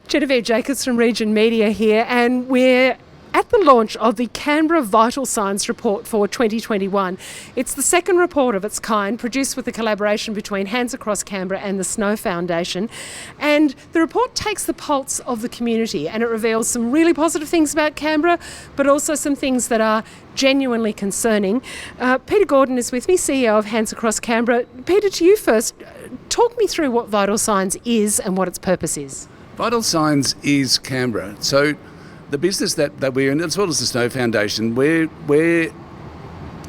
Genevieve Jacobs from Region Media here, and we're at the launch of the Canberra Vital Signs Report for 2021. It's the second report of its kind, produced with a collaboration between Hands Across Canberra and the Snow Foundation. And the report takes the pulse of the community, and it reveals some really positive things about Canberra, but also some things that are genuinely concerning. Peter Gordon is with me, CEO of Hands Across Canberra. Peter, to you first, talk me through what Vital Signs is and what its purpose is. Vital Signs is Canberra. So the business that we're in, as well as the Snow Foundation,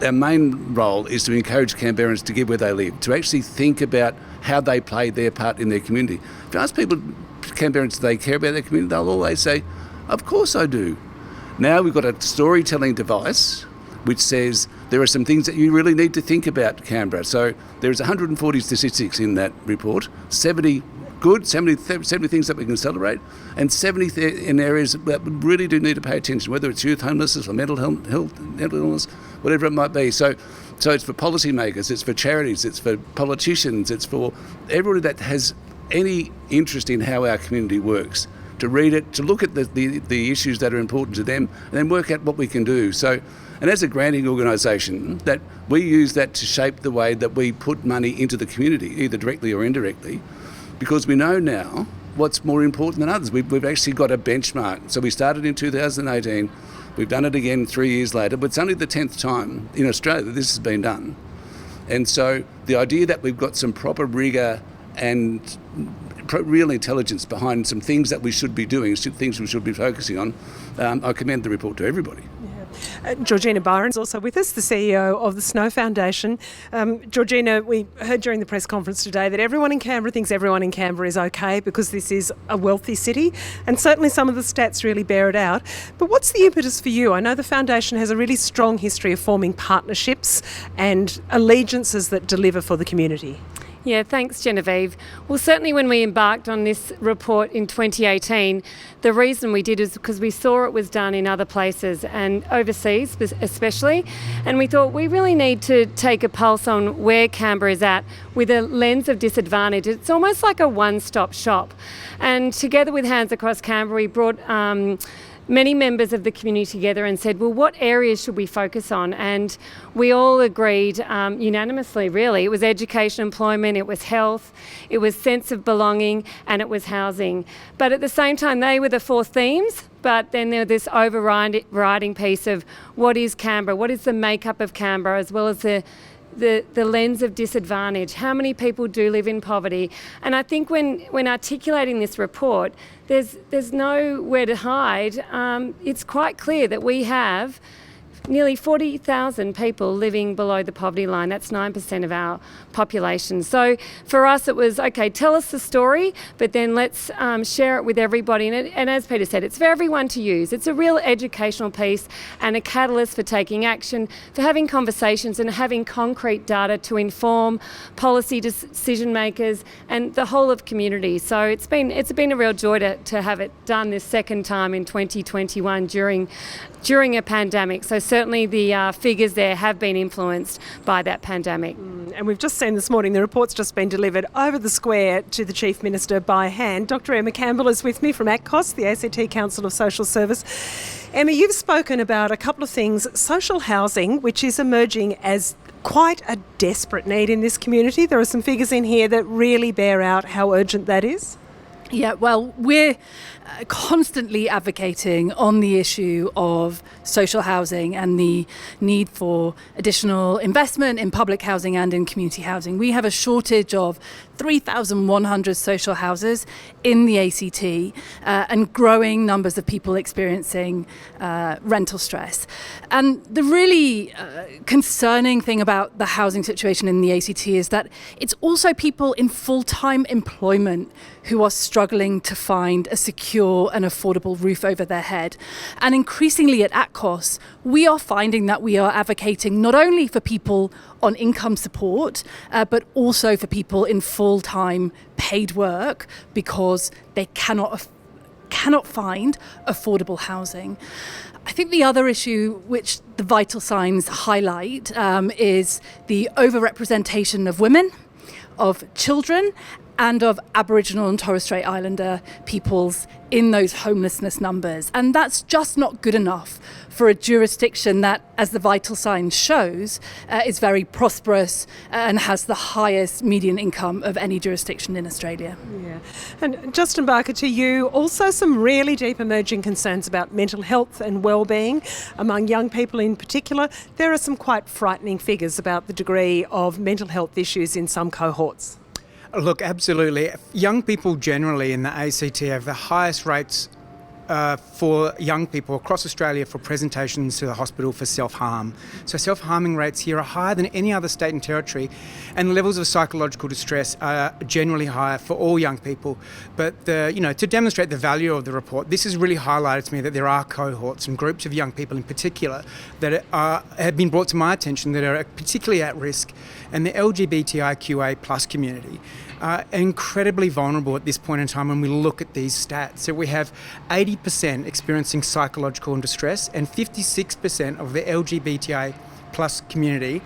our main role is to encourage Canberrans to give where they live, to actually think about how they play their part in their community. If you ask people, Canberrans, do they care about their community, they'll always say, of course I do. Now we've got a storytelling device which says there are some things that you really need to think about Canberra. So there's 140 statistics in that report, 70 good, 70 things that we can celebrate, and 70 in areas that we really do need to pay attention, whether it's youth homelessness or mental illness, whatever it might be. So it's for policymakers, it's for charities, it's for politicians, it's for everybody that has any interest in how our community works, to read it, to look at the issues that are important to them, and then work out what we can do. So, and as a granting organisation, that we use that to shape the way that we put money into the community, either directly or indirectly, because we know now what's more important than others. We've actually got a benchmark. So we started in 2018, we've done it again 3 years later, but it's only the 10th time in Australia that this has been done. And so the idea that we've got some proper rigour and real intelligence behind some things that we should be doing, things we should be focusing on, I commend the report to everybody. GEORGINA BYRON is also with us, the CEO of the Snow Foundation. GEORGINA, we heard during the press conference today that everyone in Canberra thinks everyone in Canberra is okay because this is a wealthy city, and certainly some of the stats really bear it out. But what's the impetus for you? I know the foundation has a really strong history of forming partnerships and allegiances that deliver for the community. Yeah, thanks, Genevieve. Well, certainly when we embarked on this report in 2018, the reason we did is because we saw it was done in other places and overseas especially, and we thought we really need to take a pulse on where Canberra is at with a lens of disadvantage. It's almost like a one-stop shop. And together with Hands Across Canberra, we brought many members of the community together and said, well, what areas should we focus on? And we all agreed unanimously, really. It was education, employment, it was health, it was sense of belonging, and it was housing. But at the same time, they were the four themes, but then there was this overriding piece of what is Canberra, what is the makeup of Canberra, as well as the lens of disadvantage. How many people do live in poverty? And I think when articulating this report, there's nowhere to hide. It's quite clear that we have nearly 40,000 people living below the poverty line. That's 9% of our population. So for us it was, okay, tell us the story, but then let's share it with everybody. And as Peter said, it's for everyone to use. It's a real educational piece and a catalyst for taking action, for having conversations and having concrete data to inform policy decision makers and the whole of community. So it's been a real joy to have it done this second time in 2021 during a pandemic. So certainly the figures there have been influenced by that pandemic. And we've just seen this morning the report's just been delivered over the square to the Chief Minister by hand. Dr Emma Campbell is with me from ACCOS, the ACT Council of Social Service. Emma, you've spoken about a couple of things. Social housing, which is emerging as quite a desperate need in this community. There are some figures in here that really bear out how urgent that is. Yeah, well, we're constantly advocating on the issue of social housing and the need for additional investment in public housing and in community housing. We have a shortage of 3,100 social houses in the ACT and growing numbers of people experiencing rental stress. And the really concerning thing about the housing situation in the ACT is that it's also people in full-time employment who are struggling to find a secure and affordable roof over their head. And increasingly at ACCOS, we are finding that we are advocating not only for people on income support, but also for people in full-time paid work because they cannot find affordable housing. I think the other issue which the Vital Signs highlight is the overrepresentation of women, of children, and of Aboriginal and Torres Strait Islander peoples in those homelessness numbers. And that's just not good enough for a jurisdiction that, as the vital signs shows, is very prosperous and has the highest median income of any jurisdiction in Australia. Yeah. And Justin Barker, to you, also some really deep emerging concerns about mental health and well-being among young people in particular. There are some quite frightening figures about the degree of mental health issues in some cohorts. Look, absolutely. Young people generally in the ACT have the highest rates for young people across Australia for presentations to the hospital for self-harm. So self-harming rates here are higher than any other state and territory, and levels of psychological distress are generally higher for all young people. But to demonstrate the value of the report, this has really highlighted to me that there are cohorts and groups of young people in particular that have been brought to my attention that are particularly at risk, and the LGBTIQA+ community are incredibly vulnerable at this point in time when we look at these stats. So we have 80% experiencing psychological distress, and 56% of the LGBTI+ community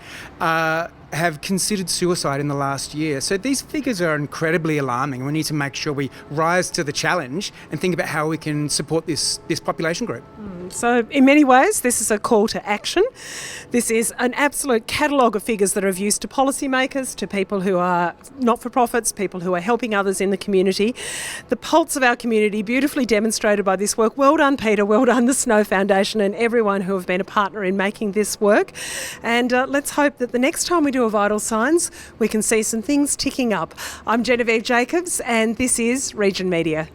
have considered suicide in the last year. So these figures are incredibly alarming. We need to make sure we rise to the challenge and think about how we can support this population group. So in many ways, this is a call to action. This is an absolute catalogue of figures that are of use to policymakers, to people who are not-for-profits, people who are helping others in the community. The pulse of our community beautifully demonstrated by this work. Well done, Peter. Well done, the Snow Foundation, and everyone who have been a partner in making this work. And let's hope that the next time we do a Vital Signs, we can see some things ticking up. I'm Genevieve Jacobs, and this is Region Media.